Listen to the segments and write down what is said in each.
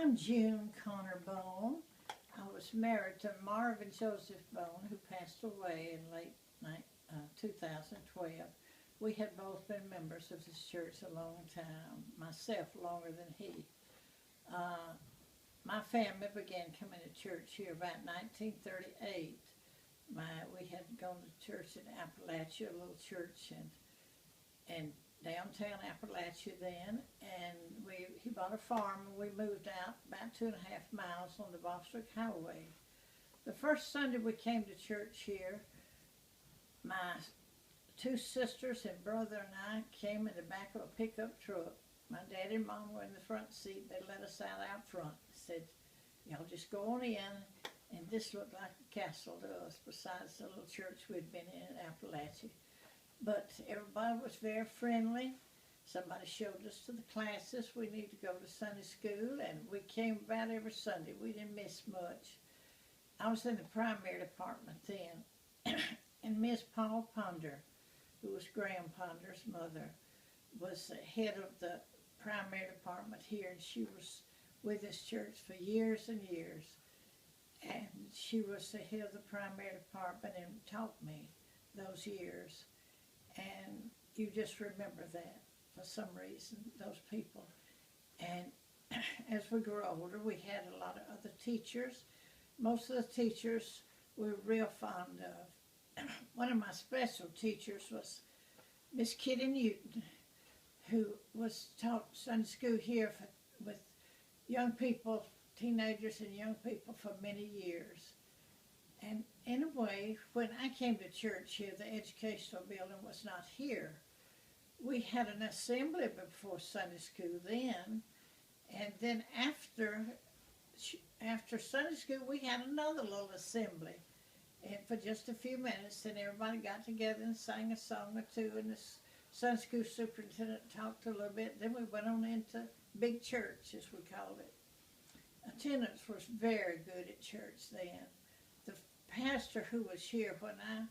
I'm June Connor Bone. I was married to Marvin Joseph Bone, who passed away in late 2012. We had both been members of this church a long time, myself longer than he. Uh, my family began coming to church here about 1938. We had gone to church in Appalachia, a little church in downtown Appalachia then, and he bought a farm and we moved out about 2.5 miles on the Bostwick Highway. The first Sunday we came to church here, my two sisters and brother and I came in the back of a pickup truck. My daddy and mom were in the front seat. They let us out front. They said, y'all just go on in. And this looked like a castle to us, besides the little church we'd been in Appalachia. But everybody was very friendly. Somebody showed us to the classes. We need to go to Sunday school, and we came about every Sunday. We didn't miss much. I was in the primary department then, and Miss Paul Ponder, who was Graham Ponder's mother, was the head of the primary department here, and she was with this church for years and years. And she was the head of the primary department and taught me those years. And you just remember that for some reason, those people. And as we grew older, we had a lot of other teachers. Most of the teachers we were real fond of. One of my special teachers was Miss Kitty Newton, who was taught Sunday school here with young people, teenagers and young people for many years. And in a way, when I came to church here, the educational building was not here. We had an assembly before Sunday school then, and then after Sunday school, we had another little assembly. And for just a few minutes, then everybody got together and sang a song or two, and the Sunday school superintendent talked a little bit. Then we went on into big church, as we called it. Attendance was very good at church then. The pastor who was here when I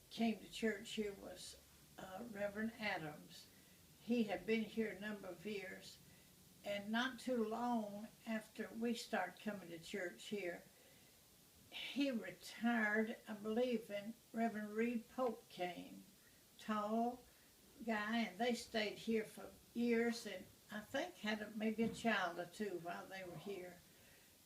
came to church here was Reverend Adams. He had been here a number of years, and not too long after we started coming to church here, he retired, I believe, and Reverend Reed Pope came. Tall guy, and they stayed here for years, and I think had maybe a child or two while they were here.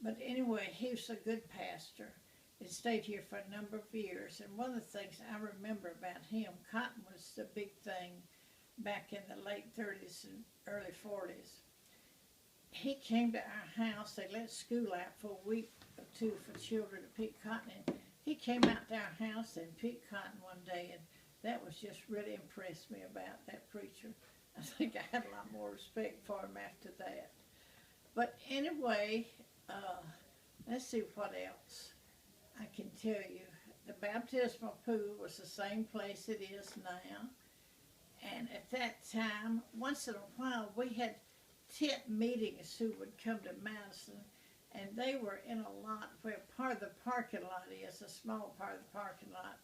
But anyway, he was a good pastor and stayed here for a number of years. And one of the things I remember about him, cotton was the big thing back in the late 30s and early 40s. He came to our house. They let school out for a week or two for children to pick cotton. And he came out to our house and picked cotton one day, and that was just really impressed me about that preacher. I think I had a lot more respect for him after that. But anyway, let's see what else I can tell you. The baptismal pool was the same place it is now. And at that time, once in a while, we had tent meetings who would come to Madison, and they were in a lot where part of the parking lot is, a small part of the parking lot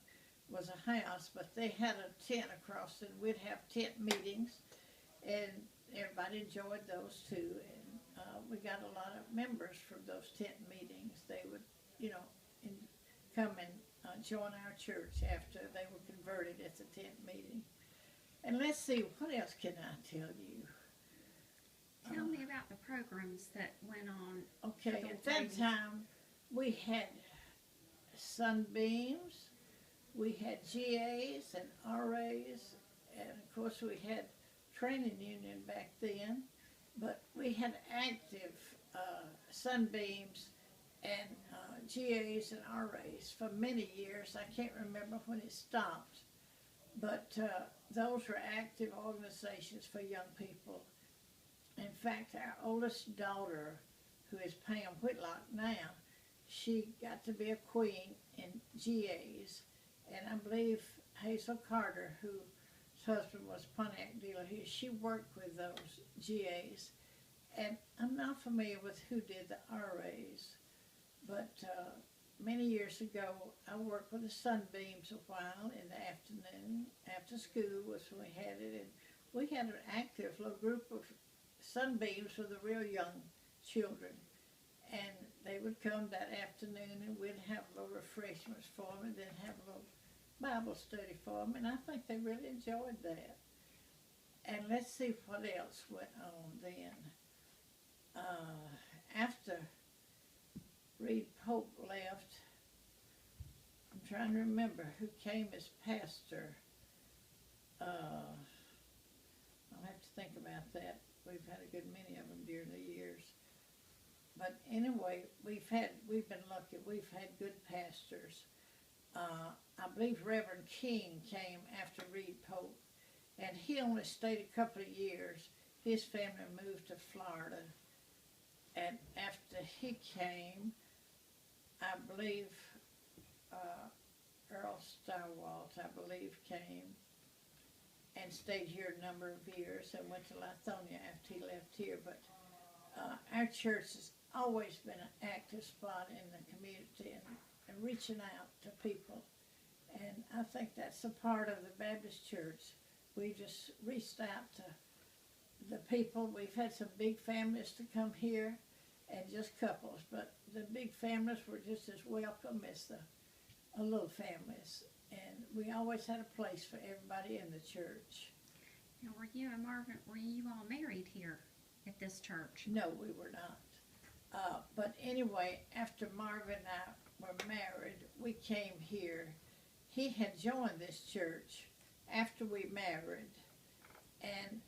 was a house, but they had a tent across it. We'd have tent meetings, and everybody enjoyed those too. And we got a lot of members from those tent meetings. They would, come and join our church after they were converted at the tent meeting. And let's see, what else can I tell you? Tell me about the programs that went on. Okay, at that time, we had Sunbeams, we had GAs and RAs, and of course we had training union back then, but we had active Sunbeams and GAs and RAs for many years. I can't remember when it stopped, but those were active organizations for young people. In fact, our oldest daughter, who is Pam Whitlock now, she got to be a queen in GAs, and I believe Hazel Carter, whose husband was a Pontiac dealer here, she worked with those GAs. And I'm not familiar with who did the RAs, but many years ago, I worked with the Sunbeams a while in the afternoon. After school was when we had it, and we had an active little group of Sunbeams with the real young children. And they would come that afternoon and we'd have little refreshments for them and then have a little Bible study for them. And I think they really enjoyed that. And let's see what else went on then. After Reed Pope left, I'm trying to remember who came as pastor. I'll have to think about that. We've had a good many of them during the years. But anyway, we've been lucky. We've had good pastors. I believe Reverend King came after Reed Pope, and he only stayed a couple of years. His family moved to Florida, and after he came, I believe Earl Starwalt, I believe, came and stayed here a number of years and went to Lithonia after he left here. But our church has always been an active spot in the community and reaching out to people. And I think that's a part of the Baptist church. We just reached out to the people. We've had some big families to come here and just couples, but the big families were just as welcome as the little families. And we always had a place for everybody in the church. Now, were you and Marvin, were you all married here at this church? No, we were not. But anyway, after Marvin and I were married, we came here. He had joined this church after we married, and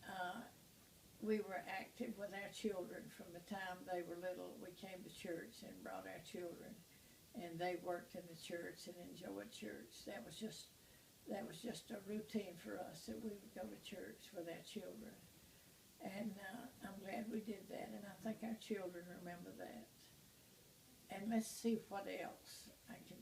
we were active with our children from the time they were little. We came to church and brought our children, and they worked in the church and enjoyed church. That was just a routine for us that we would go to church with our children. And I'm glad we did that, and I think our children remember that. And let's see what else I can